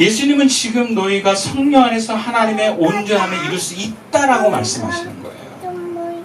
예수님은 지금 너희가 성령 안에서 하나님의 온전함을 이룰 수 있다라고 말씀하시는 거예요.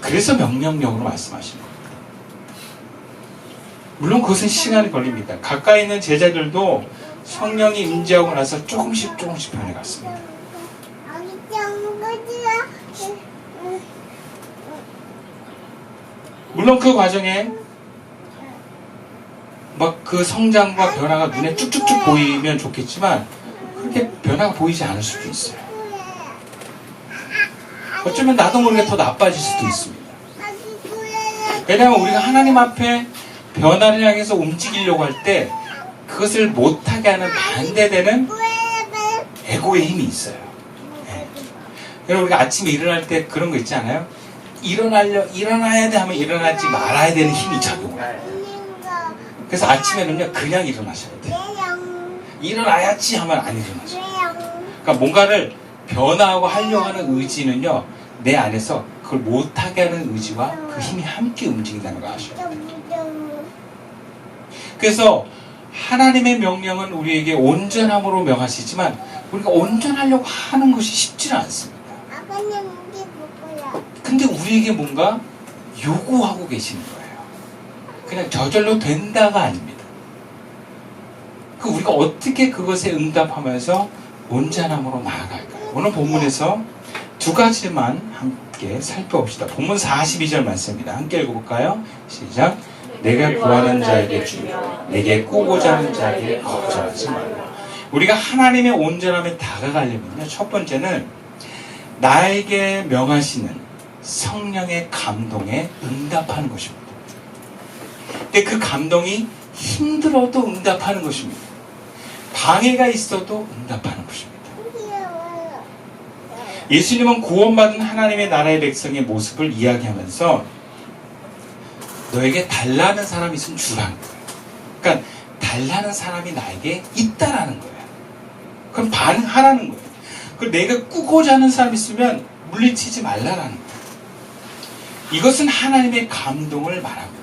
그래서 명령력으로 말씀하시는 겁니다. 물론 그것은 시간이 걸립니다. 가까이 있는 제자들도 성령이 임재하고 나서 조금씩 변해갔습니다. 물론 그 과정에 막 그 성장과 변화가 눈에 쭉쭉쭉 보이면 좋겠지만 그렇게 변화가 보이지 않을 수도 있어요. 어쩌면 나도 모르게 더 나빠질 수도 있습니다. 왜냐하면 우리가 하나님 앞에 변화를 향해서 움직이려고 할 때 그것을 못하게 하는 반대되는 에고의 힘이 있어요. 네. 여러분 우리가 아침에 일어날 때 그런 거 있지 않아요? 일어나야 돼 하면 일어나지 말아야 되는 힘이 작용을 해요. 그래서 아침에는요 그냥 일어나셔야 돼요. 일어나야지 하면 안 일어나셔요. 그러니까 뭔가를 변화하고 하려고 하는 의지는요 내 안에서 그걸 못하게 하는 의지와 그 힘이 함께 움직인다는 걸 아셔야 돼요. 그래서 하나님의 명령은 우리에게 온전함으로 명하시지만 우리가 온전하려고 하는 것이 쉽지는 않습니다. 근데 우리에게 뭔가 요구하고 계시는 거예요. 그냥 저절로 된다가 아닙니다. 우리가 어떻게 그것에 응답하면서 온전함으로 나아갈까요? 오늘 본문에서 두 가지만 함께 살펴봅시다. 본문 42절 말씀입니다. 함께 읽어볼까요? 시작. 내가 구하는 자에게 주며 내게 꾸고자 하는 자에게 거절하지 말라. 우리가 하나님의 온전함에 다가가려면요, 첫 번째는 나에게 명하시는 성령의 감동에 응답하는 것입니다. 근데 그 감동이 힘들어도 응답하는 것입니다. 방해가 있어도 응답하는 것입니다. 예수님은 구원받은 하나님의 나라의 백성의 모습을 이야기하면서 너에게 달라는 사람이 있으면 주라는 거예요. 그러니까 달라는 사람이 나에게 있다라는 거예요. 그럼 반응하라는 거예요. 그리고 내가 꾸고자 하는 사람이 있으면 물리치지 말라라는 거예요. 이것은 하나님의 감동을 말합니다.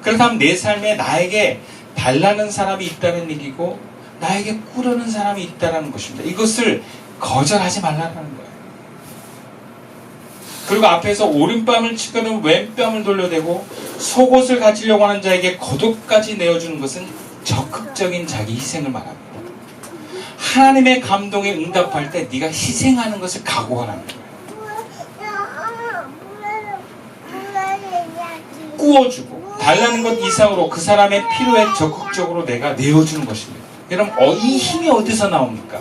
그렇다면 내 삶에 나에게 달라는 사람이 있다는 얘기고 나에게 꾸려는 사람이 있다는 것입니다. 이것을 거절하지 말라는 거예요. 그리고 앞에서 오른뺨을 치고는 왼뺨을 돌려대고 속옷을 가지려고 하는 자에게 겉옷까지 내어주는 것은 적극적인 자기 희생을 말합니다. 하나님의 감동에 응답할 때 네가 희생하는 것을 각오하라는 거예요. 꾸어주고 달라는 것 이상으로 그 사람의 필요에 적극적으로 내가 내어주는 것입니다. 여러분 이 힘이 어디서 나옵니까?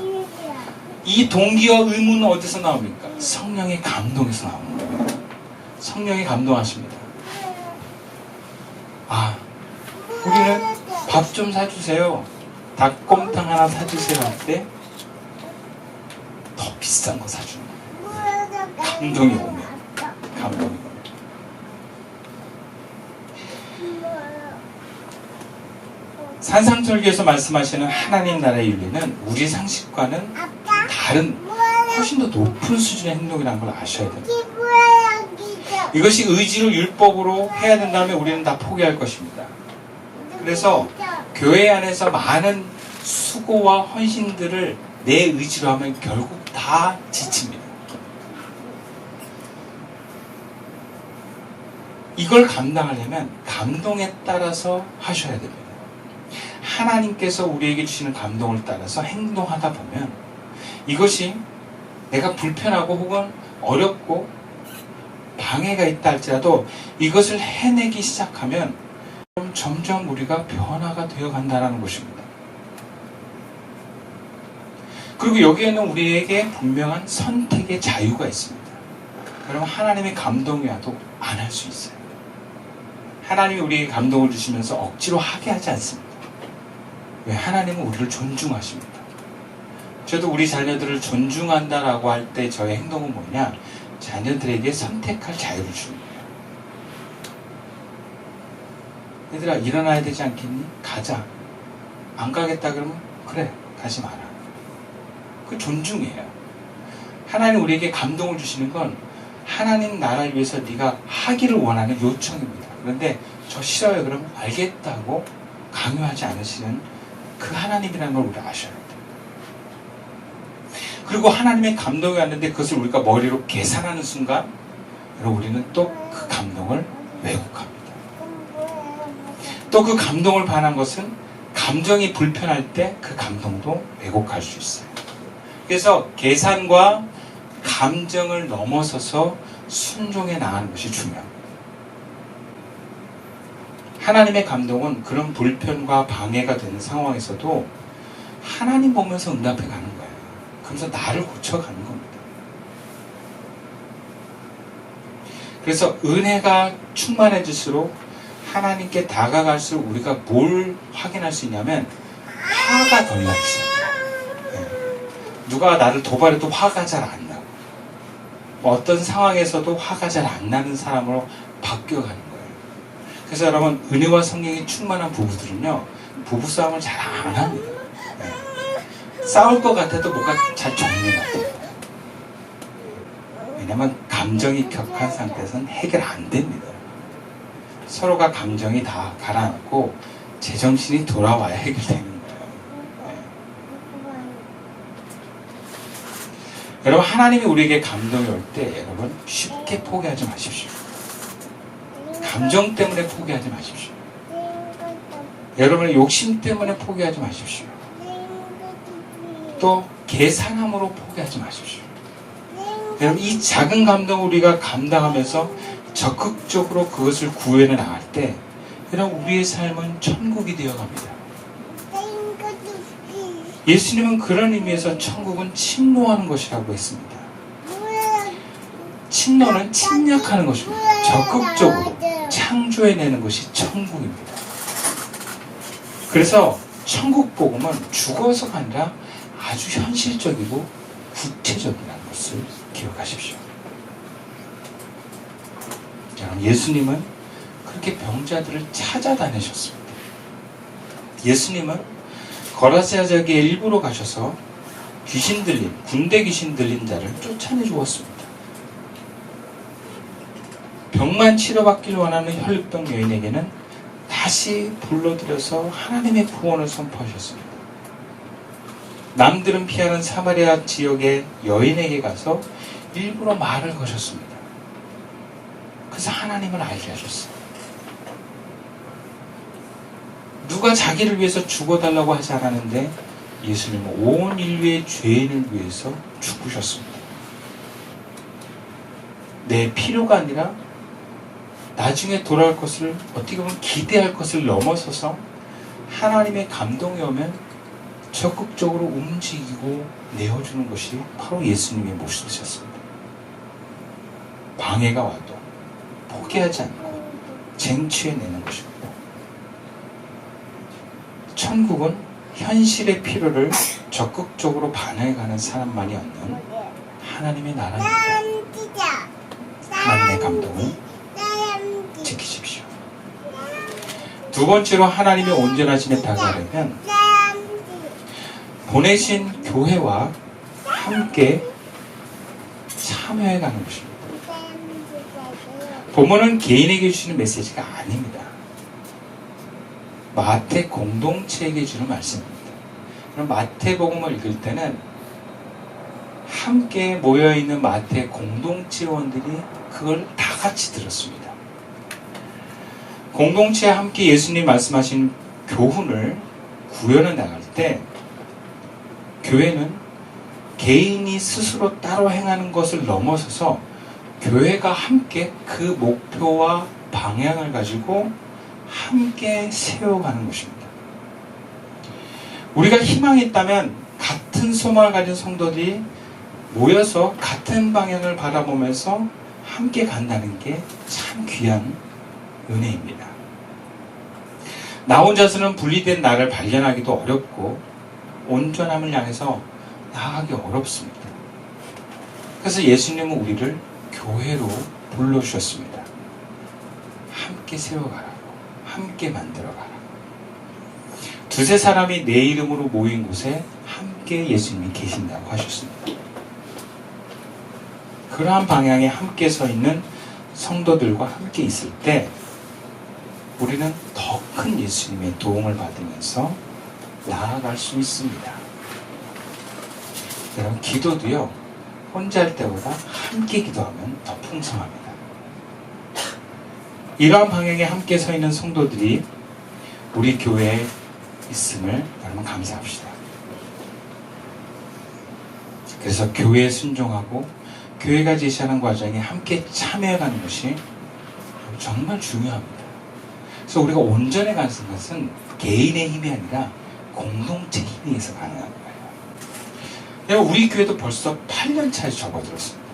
이 동기와 의무는 어디서 나옵니까? 성령의 감동에서 나옵니다. 성령이 감동하십니다. 우리는 밥 좀 사주세요. 닭곰탕 하나 사주세요 할 때 더 비싼 거 사주는 거예요. 감동이 오면. 산상철교에서 말씀하시는 하나님 나라의 윤리는 우리 상식과는 다른 훨씬 더 높은 수준의 행동이라는 걸 아셔야 됩니다. 이것이 의지로 율법으로 해야 된다면 우리는 다 포기할 것입니다. 그래서 교회 안에서 많은 수고와 헌신들을 내 의지로 하면 결국 다 지칩니다. 이걸 감당하려면 감동에 따라서 하셔야 됩니다. 하나님께서 우리에게 주시는 감동을 따라서 행동하다 보면 이것이 내가 불편하고 혹은 어렵고 방해가 있다 할지라도 이것을 해내기 시작하면 점점 우리가 변화가 되어 간다는 것입니다. 그리고 여기에는 우리에게 분명한 선택의 자유가 있습니다. 여러분 하나님의 감동이 와도 안 할 수 있어요. 하나님이 우리에게 감동을 주시면서 억지로 하게 하지 않습니다. 왜? 하나님은 우리를 존중하십니다. 저도 우리 자녀들을 존중한다라고 할 때 저의 행동은 뭐냐? 자녀들에게 선택할 자유를 주는 거예요. 얘들아 일어나야 되지 않겠니? 가자. 안 가겠다 그러면 그래 가지 마라. 그 존중이에요. 하나님 우리에게 감동을 주시는 건 하나님 나라를 위해서 네가 하기를 원하는 요청입니다. 그런데 저 싫어요 그러면 알겠다고 강요하지 않으시는 그 하나님이라는 걸 우리가 아셔야 돼요. 그리고 하나님의 감동이 왔는데 그것을 우리가 머리로 계산하는 순간 여러분 우리는 또 그 감동을 왜곡합니다. 또 그 감동을 반한 것은 감정이 불편할 때 그 감동도 왜곡할 수 있어요. 그래서 계산과 감정을 넘어서서 순종해 나가는 것이 중요합니다. 하나님의 감동은 그런 불편과 방해가 되는 상황에서도 하나님 보면서 응답해 가는 거예요. 그러면서 나를 고쳐가는 겁니다. 그래서 은혜가 충만해질수록 하나님께 다가갈수록 우리가 뭘 확인할 수 있냐면 화가 덜 나기 시작해요. 네. 누가 나를 도발해도 화가 잘 안 나고 어떤 상황에서도 화가 잘 안 나는 사람으로 바뀌어가는 거예요. 그래서 여러분 은혜와 성령이 충만한 부부들은요 부부싸움을 잘 안 합니다. 네. 싸울 것 같아도 뭔가 잘 정리가 돼요. 왜냐면 감정이 격한 상태에서는 해결 안 됩니다. 서로가 감정이 다 가라앉고 제정신이 돌아와야 해결되는 거예요. 네. 여러분 하나님이 우리에게 감동이 올 때 여러분 쉽게 포기하지 마십시오. 감정 때문에 포기하지 마십시오. 여러분의 욕심 때문에 포기하지 마십시오. 또 계산함으로 포기하지 마십시오. 여러분 이 작은 감동을 우리가 감당하면서 적극적으로 그것을 구해내 나갈 때 여러분 우리의 삶은 천국이 되어갑니다. 예수님은 그런 의미에서 천국은 침노하는 것이라고 했습니다. 침노는 침략하는 것입니다. 적극적으로 창조해내는 것이 천국입니다. 그래서 천국 복음은 죽어서가 아니라 아주 현실적이고 구체적이라는 것을 기억하십시오. 예수님은 그렇게 병자들을 찾아다니셨습니다. 예수님은 거라세아 지역에 일부러 가셔서 귀신 들린, 군대 귀신 들린 자를 쫓아내 주었습니다. 병만 치료받기를 원하는 혈루병 여인에게는 다시 불러들여서 하나님의 구원을 선포하셨습니다. 남들은 피하는 사마리아 지역의 여인에게 가서 일부러 말을 거셨습니다. 그래서 하나님을 알게 하셨어요. 누가 자기를 위해서 죽어달라고 하지 않았는데 예수님은 온 인류의 죄인을 위해서 죽으셨습니다. 내 필요가 아니라 나중에 돌아올 것을 어떻게 보면 기대할 것을 넘어서서 하나님의 감동이 오면 적극적으로 움직이고 내어주는 것이 바로 예수님의 모습이셨습니다. 방해가 와도 포기하지 않고 쟁취해내는 것입니다. 천국은 현실의 필요를 적극적으로 반영해가는 사람만이 얻는 하나님의 나라입니다. 하나님의 감동을 지키십시오. 두 번째로 하나님의 온전하심에 다가가려면 보내신 교회와 함께 참여해가는 것입니다. 본문은 개인에게 주시는 메시지가 아닙니다. 마태 공동체에게 주는 말씀입니다. 그럼 마태복음을 읽을 때는 함께 모여있는 마태 공동체원들이 그걸 다 같이 들었습니다. 공동체에 함께 예수님 말씀하신 교훈을 구현해 나갈 때 교회는 개인이 스스로 따로 행하는 것을 넘어서서 교회가 함께 그 목표와 방향을 가지고 함께 세워가는 것입니다. 우리가 희망이 있다면 같은 소망을 가진 성도들이 모여서 같은 방향을 바라보면서 함께 간다는 게 참 귀한 은혜입니다. 나 혼자서는 분리된 나를 발견하기도 어렵고 온전함을 향해서 나아가기 어렵습니다. 그래서 예수님은 우리를 교회로 불러주셨습니다. 함께 세워가라고, 함께 만들어가라고. 두세 사람이 내 이름으로 모인 곳에 함께 예수님이 계신다고 하셨습니다. 그러한 방향에 함께 서 있는 성도들과 함께 있을 때 우리는 더 큰 예수님의 도움을 받으면서 나아갈 수 있습니다. 여러분, 기도도요, 혼자 할 때보다 함께 기도하면 더 풍성합니다. 이러한 방향에 함께 서 있는 성도들이 우리 교회에 있음을 여러분 감사합시다. 그래서 교회에 순종하고 교회가 제시하는 과정에 함께 참여해가는 것이 정말 중요합니다. 그래서 우리가 온전해 가는 것은 개인의 힘이 아니라 공동체 힘에 의해서 가능한 거예요. 우리 교회도 벌써 8년 차에 접어들었습니다.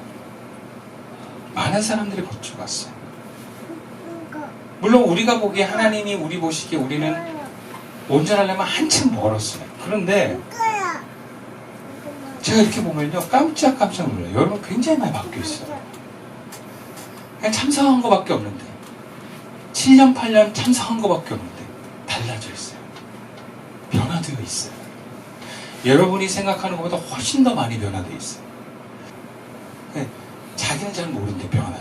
많은 사람들이 거쳐갔어요. 물론 우리가 보기에 하나님이 우리 보시기에 우리는 온전하려면 한참 멀었어요. 그런데 제가 이렇게 보면요, 깜짝깜짝 놀라요. 여러분 굉장히 많이 바뀌어 있어요. 그냥 참석한 것밖에 없는데 7년 8년 참석한 것밖에 없는데 달라져 있어요. 변화되어 있어요. 여러분이 생각하는 것보다 훨씬 더 많이 변화되어 있어요. 자기는 잘 모르는데 변화를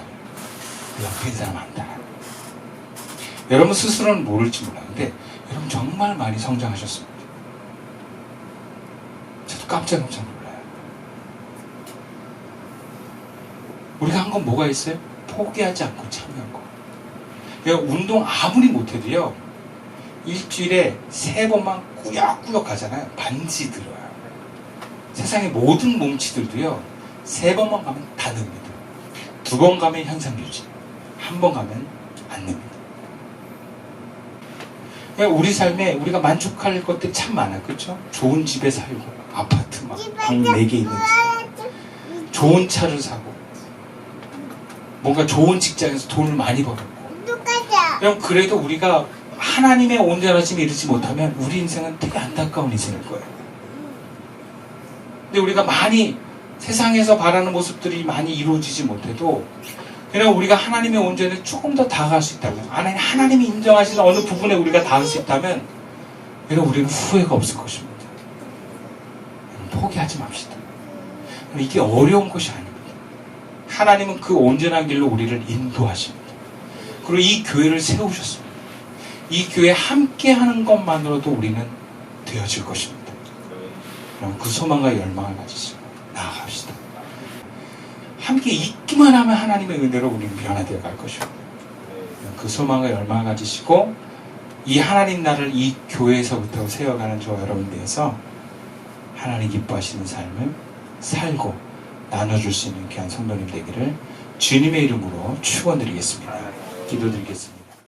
옆에 있는 사람 안다. 여러분 스스로는 모를지 몰랐는데 여러분 정말 많이 성장하셨습니다. 저도 깜짝깜짝 놀라요. 우리가 한 건 뭐가 있어요? 포기하지 않고 참여한 거. 운동 아무리 못해도요, 일주일에 3번만 꾸역꾸역 가잖아요. 반지 들어요. 세상의 모든 몸치들도요, 3번만 가면 다 늡니다. 2번 가면 현상 유지, 1번 가면 안 늡니다. 우리 삶에 우리가 만족할 것들이 참 많아요. 그렇죠? 좋은 집에 살고, 아파트 막 방 4개 있는 집, 좋은 차를 사고, 뭔가 좋은 직장에서 돈을 많이 벌었고. 그래도 우리가 하나님의 온전하심에 이르지 못하면 우리 인생은 되게 안타까운 인생일 거예요. 근데 우리가 많이 세상에서 바라는 모습들이 많이 이루어지지 못해도 그냥 우리가 하나님의 온전에 조금 더 다가갈 수 있다면, 하나님이 인정하시는 어느 부분에 우리가 닿을 수 있다면 우리는 후회가 없을 것입니다. 포기하지 맙시다. 이게 어려운 것이 아닙니다. 하나님은 그 온전한 길로 우리를 인도하십니다. 그리고 이 교회를 세우셨습니다. 이 교회 함께 하는 것만으로도 우리는 되어질 것입니다. 그럼 그 소망과 열망을 가지시고 나아갑시다. 함께 있기만 하면 하나님의 은혜로 우리는 변화되어 갈 것입니다. 그 소망과 열망을 가지시고 이 하나님 나라를 이 교회에서부터 세워가는 저와 여러분 되어서 하나님 기뻐하시는 삶을 살고 나눠줄 수 있는 귀한 성도님 되기를 주님의 이름으로 축원드리겠습니다. 기도드리겠습니다.